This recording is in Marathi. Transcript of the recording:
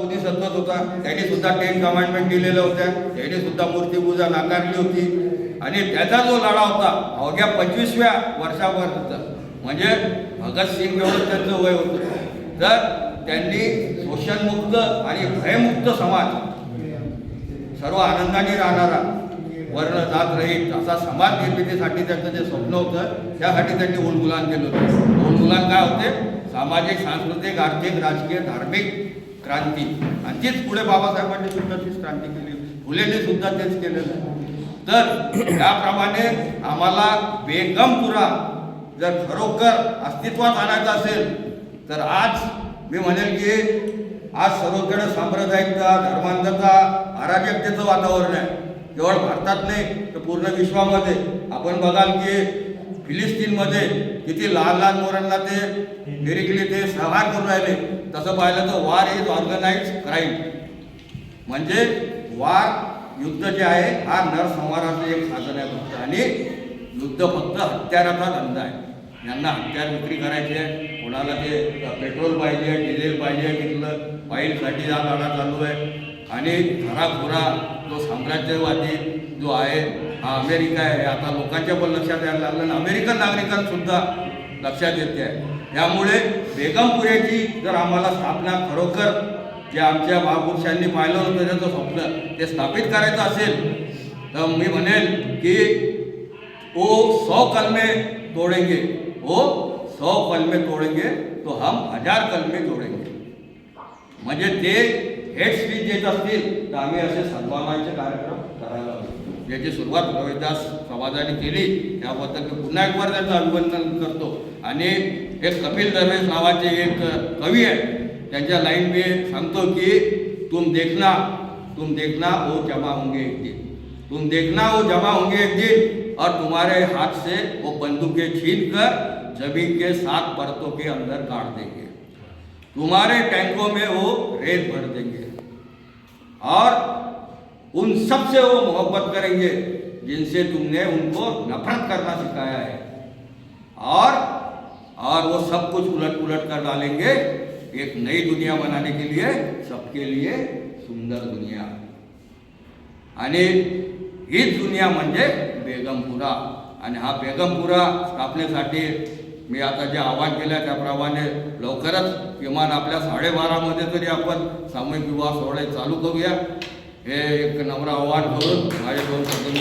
बोधिसत्वच होता, त्यांनी सुद्धा 10 कमांडमेंट दिलेल्या होत्या, त्यांनी सुद्धा मूर्तीपूजा नाकारली होती. आणि त्याचा जो लढा होता अवघ्या 25व्या वर्षापर्यंत, म्हणजे भगतसिंग एवढं त्यांचं वय होतं, तर त्यांनी शोषणमुक्त आणि भयमुक्त समाज, सर्व आनंदाने राहणारा, वर्ण जात रहित असा समाज निर्मितीसाठी त्यांचं जे स्वप्न होतं, त्यासाठी त्यांनी उलगुलान केलं होतं. उलगुलान काय होते? सामाजिक, सांस्कृतिक, आर्थिक, राजकीय, धार्मिक क्रांती. आणि तीच पुढे बाबासाहेबांनी सुद्धा तीच क्रांती केली, फुलेंनी सुद्धा तेच केलेलं. तर त्याप्रमाणे आम्हाला बेगमपुरा जर खरोखर अस्तित्वात आणायचं असेल तर आज मी म्हणेल की आज सर्वकडे सांप्रदायिकता, धर्मांधता, अराजकतेचं वातावरण आहे. केवळ भारतात नाही तर पूर्ण विश्वामध्ये. आपण बघाल की फिलिस्तीनमध्ये किती लहान लहान मुलांना ते डिरेक्टली ते सहभाग करून राहिले. तसं पाहिलं तर वार इज ऑर्गनाइज्ड क्राईम, म्हणजे वार, युद्ध जे आहे हा नरसंहाराचं एक साधन आहे फक्त. आणि युद्ध फक्त हत्याराचा धंदा आहे. यांना हत्यार विक्री करायची आहे, कोणाला ते पेट्रोल पाहिजे, डिझेल पाहिजे, तिथलं ऑइलसाठी हा लढा चालू आहे. आणि खराखुरा जो साम्राज्यवादी जो आहे हा अमेरिका आहे, आता लोकांच्या पण लक्षात यायला लागलं आणि अमेरिकन नागरिकांसुद्धा लक्षात येते आहे. त्यामुळे बेगमपुऱ्याची जर आम्हाला स्थापना खरोखर जे आमच्या महापुरुषांनी पाहिलं होतं त्याचं स्वप्न ते स्थापित करायचं असेल तर मी म्हणेल की वो 100 कलमे तोडेंगे, वो 100 कलमे तोडेंगे तो हम 1000 कलमे जोडेंगे. म्हणजे ते हेड स्पीच देत असतील तर आम्ही असे सन्मानाचे कार्यक्रम करायला हवे. याची सुरुवात रविदास समाजाने केली, त्याबद्दल मी पुन्हा एक बार त्यांचं अभिनंदन करतो. आणि एक कपिल दरवेश नावाचे एक कवी आहे, त्यांच्या लाईन मी सांगतो की तुम देखना वो जमा होंगे एक दिन, तुम देखना वो जमा होंगे एक दिन और तुम्हारे हाथ से वो बंदूकें छीन कर जमीन के 7 परतों के अंदर गाड़ देंगे, तुम्हारे टैंकों में वो रेत भर देंगे और उन सब से वो मोहब्बत करेंगे जिनसे तुमने उनको नफरत करना सिखाया है, और वो सब कुछ उलट पुलट कर डालेंगे एक नई दुनिया बनाने के लिए, सबके लिए सुंदर दुनिया. आणि हीच दुनिया म्हणजे बेगमपुरा. आणि हा बेगमपुरा स्थापनेसाठी मी आता जे आवाहन केलं त्याप्रमाणे लवकरच किमान आपल्या 12:30 तरी आपण सामूहिक विवाह सोहळे चालू करूया. हे एक नम्र आव्हान करून माझे 2 शब्द